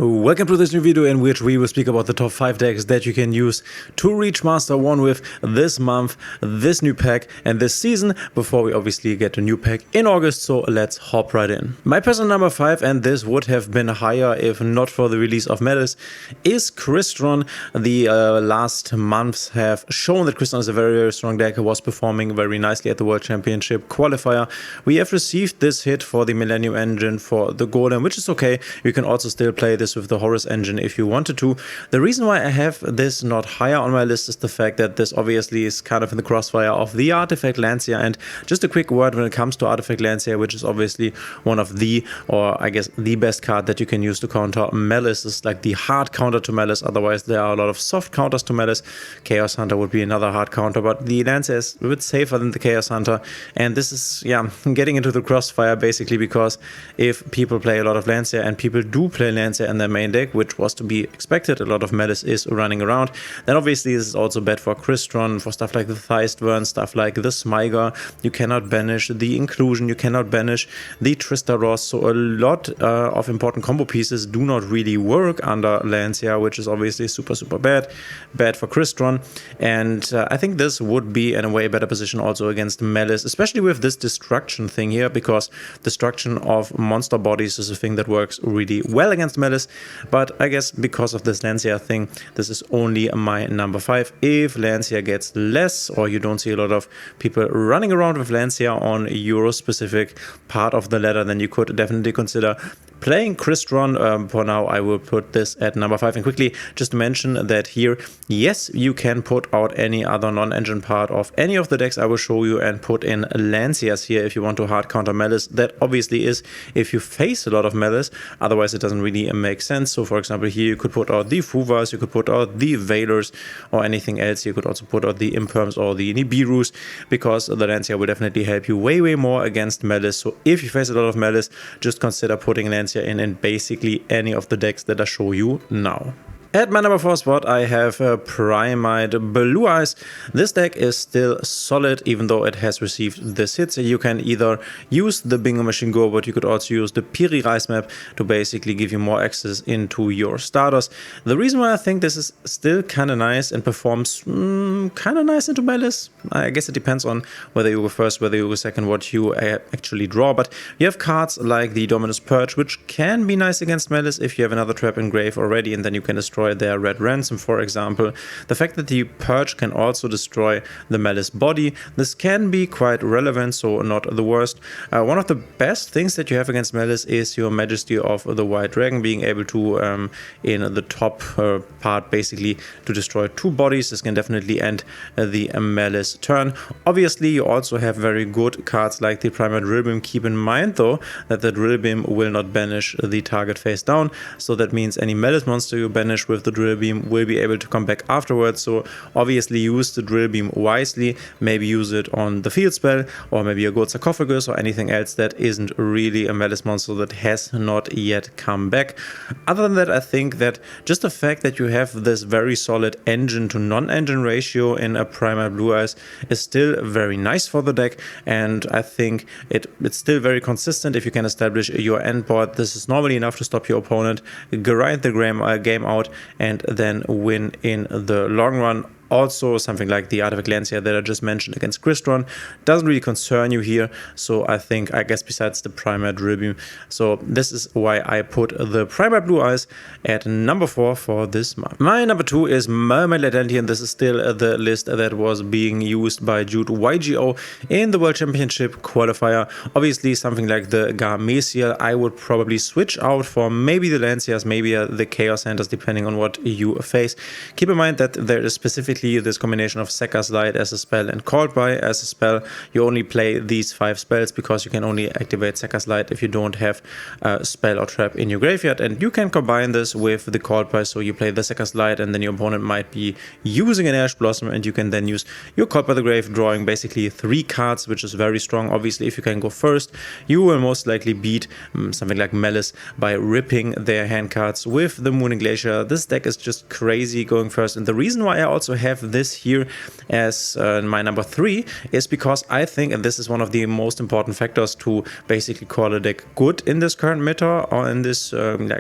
Welcome to this new video in which we will speak about the top 5 decks that you can use to reach Master 1 with this month, this new pack and this season, before we obviously get a new pack in August, so let's hop right in. My personal number 5, and this would have been higher if not for the release of Melis, is Crystron. The last months have shown that Crystron is a very strong deck, was performing very nicely at the World Championship qualifier. We have received this hit for the Millennium engine for the Golem, which is okay. You can also still play this with the Horus engine if you wanted to. The reason why I have this not higher on my list is the fact that this obviously is kind of in the crossfire of the Artifact Lancia. And just a quick word when it comes to Artifact Lancia, which is obviously one of the, or I guess the best card that you can use to counter Melis. Is like the hard counter to Melis. Otherwise there are a lot of soft counters to Melis. Chaos Hunter would be another hard counter, but the Lancia is a bit safer than the Chaos Hunter. And this is, yeah, getting into the crossfire basically, because if people play a lot of Lancia, and people do play Lancia in their main deck, which was to be expected, a lot of Melis is running around, then obviously this is also bad for Crystron, for stuff like the Theistvern, stuff like the Smiger. You cannot banish the Inclusion, you cannot banish the Tristaros, so a lot of important combo pieces do not really work under Lancia, which is obviously super bad for Crystron. And I think this would be in a way better position also against Melis, especially with this destruction thing here, because destruction of monster bodies is a thing that works really well against Melis. But I guess because of this Lancia thing, this is only my number 5. If Lancia gets less, or you don't see a lot of people running around with Lancia on your specific part of the ladder, then you could definitely consider playing Crystron. For now, I will put this at number 5. And quickly, just to mention that here, yes, you can put out any other non-engine part of any of the decks I will show you and put in Lancias here if you want to hard counter Melis. That obviously is if you face a lot of Melis, otherwise it doesn't really make sense. So for example, here you could put out the Fuvas, you could put out the Veilers or anything else. You could also put out the Imperms or the Nibirus, because the Lancia will definitely help you way more against Melis. So if you face a lot of Melis, just consider putting Lancia in basically any of the decks that I show you now. At my number 4 spot, I have Primal Blue Eyes. This deck is still solid, even though it has received this hit. So you can either use the Bingo Machine Go, but you could also use the Piri Rise map to basically give you more access into your starters. The reason why I think this is still kind of nice and performs kind of nice into Melis, I guess it depends on whether you go first, whether you go second, what you actually draw. But you have cards like the Dominus Purge, which can be nice against Melis if you have another trap in grave already, and then you can destroy their Red Ransom, for example. The fact that the Purge can also destroy the Melis body, this can be quite relevant, so not the worst. One of the best things that you have against Melis is your Majesty of the White Dragon, being able to, in the top part, basically to destroy 2 bodies. This can definitely end the Melis turn. Obviously, you also have very good cards like the Primal Drill Beam. Keep in mind, though, that the Drill Beam will not banish the target face down, so that means any Melis monster you banish with the Drill Beam will be able to come back afterwards. So obviously use the Drill Beam wisely. Maybe use it on the field spell, or maybe a Gold Sarcophagus, or anything else that isn't really a Melis monster that has not yet come back. Other than that, I think that just the fact that you have this very solid engine to non-engine ratio in a Primal Blue Eyes is still very nice for the deck, and I think it's still very consistent. If you can establish your end board, this is normally enough to stop your opponent, grind the game out, and then win in the long run. Also, something like the Artifact Lancia that I just mentioned against Crystron doesn't really concern you here. So I guess besides the Primal Drill Beam. So this is why I put the Primal Blue Eyes at number 4 for this month. My number 2 is Mermaid Advention. This is still the list that was being used by yugioh in the World Championship qualifier. Obviously, something like the Garmesiel I would probably switch out for maybe the Lancias, maybe the Chaos Hunters, depending on what you face. Keep in mind that there is specifically this combination of Sekka's Light as a spell and Called By as a spell. You only play these 5 spells because you can only activate Sekka's Light if you don't have a spell or trap in your graveyard, and you can combine this with the Called By. So you play the Sekka's Light, and then your opponent might be using an Ash Blossom, and you can then use your Called By the Grave, drawing basically 3 cards, which is very strong. Obviously, if you can go first, you will most likely beat something like Melis by ripping their hand cards with the Mooning Glacier. This deck is just crazy going first, and the reason why I also have have this here as my number 3 is because I think, and this is one of the most important factors to basically call a deck good in this current meta or in this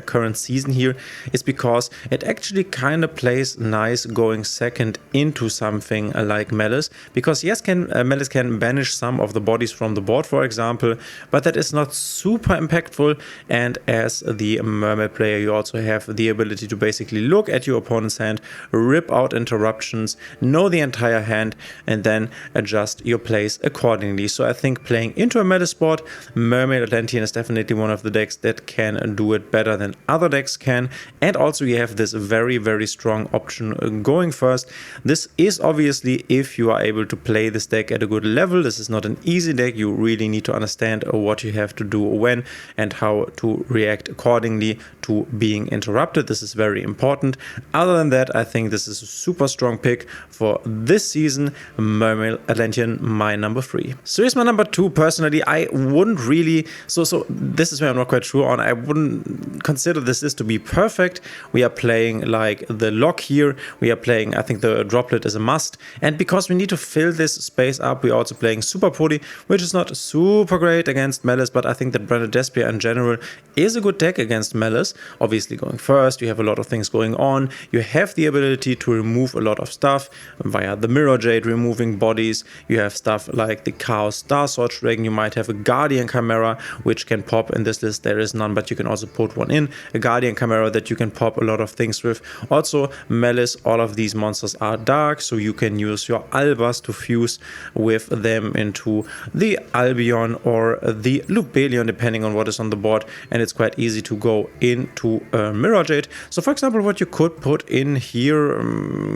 current season here, is because it actually kind of plays nice going second into something like Maliss, because yes, Maliss can banish some of the bodies from the board, for example, but that is not super impactful. And as the Mermaid player, you also have the ability to basically look at your opponent's hand, rip out interruptions, know the entire hand, and then adjust your plays accordingly. So I think playing into a Maliss board, Mermaid Advention is definitely one of the decks that can do it better than other decks can. And also you have this very, very strong option going first. This is obviously if you are able to play this deck at a good level. This is not an easy deck. You really need to understand what you have to do when and how to react accordingly to being interrupted. This is very important. Other than that, I think this is a super strong pick for this season. Mermaid Advention, my number 3. So here's my number 2. Personally, I wouldn't really, so this is where I'm not quite sure on. I wouldn't consider this to be perfect. We are playing like the lock here. We are playing, I think the droplet is a must. And because we need to fill this space up, we're also playing Super Podi, which is not super great against Maliss, but I think that Berenda Despia in general is a good deck against Maliss. Obviously going first, you have a lot of things going on. You have the ability to remove a lot of stuff via the Mirror Jade, removing bodies. You have stuff like the Chaos Star Sword Dragon. You might have a Guardian Chimera, which can pop in this list. There is none, but you can also put one in. A Guardian Chimera that you can pop a lot of things with. Also, Maliss, all of these monsters are dark, so you can use your Albas to fuse with them into the Albion or the Lubelion, depending on what is on the board, and it's quite easy to go into Mirror Jade. So for example, what you could put in here,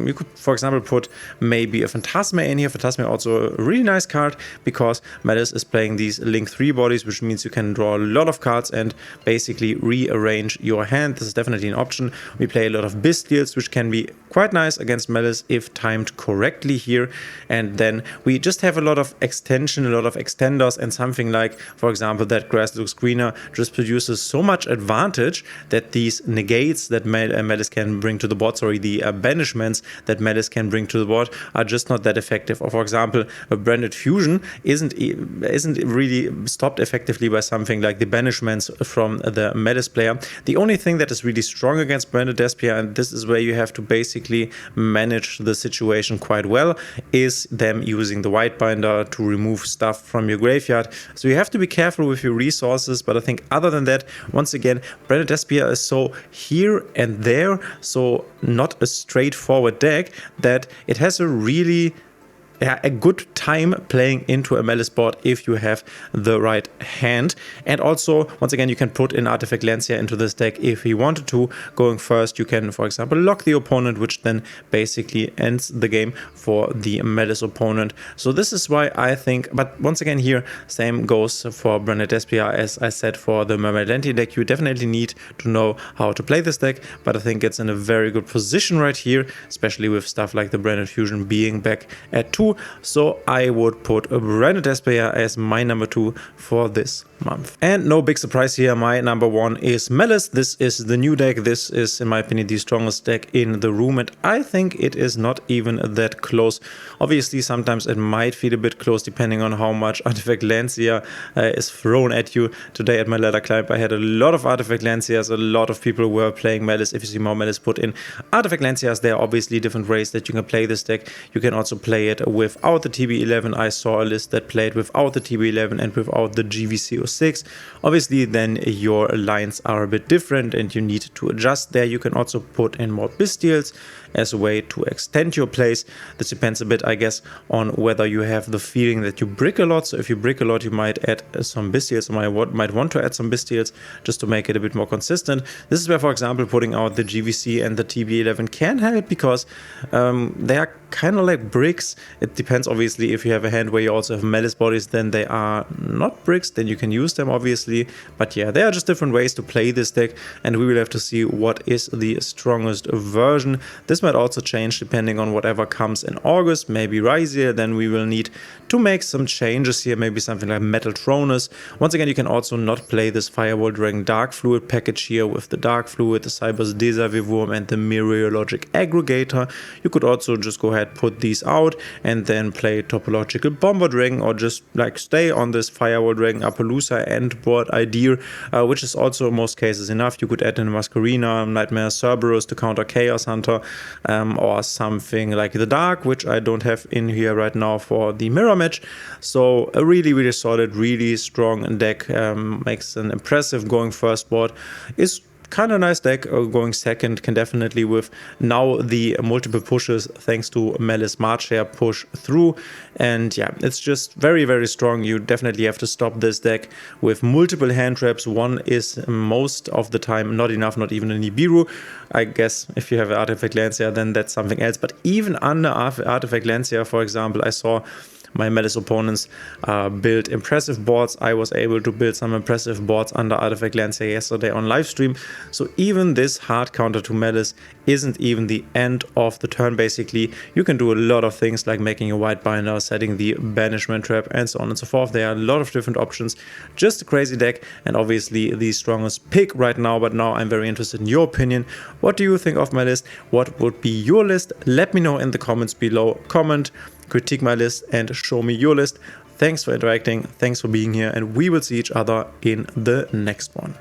you could for example put maybe a Phantasma in here. Phantasma also a really nice card because Maliss is playing these Link 3 bodies, which means you can draw a lot of cards and basically rearrange your hand. This is definitely an option. We play a lot of Bestials, which can be quite nice against Maliss if timed correctly here. And then we just have a lot of extension, a lot of extenders, and something like, for example, that Grass Looks Greener just produces so much advantage that these negates that Maliss can bring to the board, sorry, the banishments that Maliss can bring to the board are just not that effective. Or for example, a Branded Fusion isn't really stopped effectively by something like the banishments from the Maliss player. The only thing that is really strong against Berenda Despia, and this is where you have to basically manage the situation quite well, is them using the White Binder to remove stuff from your graveyard. So you have to be careful with your resources, but I think other than that, once again, Berenda Despia is so here and there, so not a straightforward deck, that it has a really a good time playing into a Maliss board if you have the right hand. And also, once again, you can put in Artifact Lancia into this deck if you wanted to. Going first, you can, for example, lock the opponent, which then basically ends the game for the Maliss opponent. So this is why I think, but once again here, same goes for Berenda Despia as I said for the Mermaid Advention deck. You definitely need to know how to play this deck, but I think it's in a very good position right here, especially with stuff like the Branded Fusion being back at 2. So I would put Berenda Despia as my number 2 for this month. And no big surprise here, my number 1 is Maliss. This is the new deck. This is, in my opinion, the strongest deck in the room, and I think it is not even that close. Obviously, sometimes it might feel a bit close depending on how much Artifact Lancia is thrown at you. Today at my ladder climb, I had a lot of Artifact Lancias. A lot of people were playing Maliss. If you see more Maliss put in Artifact Lancias, there are obviously different ways that you can play this deck. You can also play it without the TB11. I saw a list that played without the TB11 and without the GVCO6. Obviously, then your lines are a bit different and you need to adjust there. You can also put in more Bestials as a way to extend your plays. This depends a bit, I guess, on whether you have the feeling that you brick a lot. So if you brick a lot, you might add some Bestials, or might want to add some Bestials just to make it a bit more consistent. This is where, for example, putting out the GVC and the TB11 can help, because they are kind of like bricks. It depends, obviously, if you have a hand where you also have Maliss bodies, then they are not bricks, then you can use use them obviously, but yeah, there are just different ways to play this deck, and we will have to see what is the strongest version. This might also change depending on whatever comes in August, maybe Razier, then we will need to make some changes here, maybe something like Metal Tronus. Once again, you can also not play this Firewall Dragon Dark Fluid package here with the Dark Fluid, the Cyber's Desavivurm and the Meteorologic Aggregator. You could also just go ahead, put these out, and then play Topological Bomber Dragon, or just like stay on this Firewall Dragon Appaloosa end board idea, which is also in most cases enough. You could add in Masquerina, Nightmare Cerberus to counter Chaos Hunter, or something like the Dark, which I don't have in here right now for the mirror match. So a really, really solid, really strong deck, makes an impressive going first board, is kind of nice deck. Going second can definitely, with now the multiple pushes thanks to Maliss March here, push through. And yeah, it's just very, very strong. You definitely have to stop this deck with multiple hand traps. One is most of the time not enough, not even a Nibiru. I guess if you have an Artifact Lancia, then that's something else. But even under Artifact Lancia, for example, I saw my Maliss opponents build impressive boards. I was able to build some impressive boards under Artifact Lancia yesterday on live stream. So even this hard counter to Maliss isn't even the end of the turn basically. You can do a lot of things like making a white binder, setting the banishment trap, and so on and so forth. There are a lot of different options. Just a crazy deck, and obviously the strongest pick right now. But now I'm very interested in your opinion. What do you think of my list? What would be your list? Let me know in the comments below. Comment, critique my list, and show me your list. Thanks for interacting, thanks for being here, and we will see each other in the next one.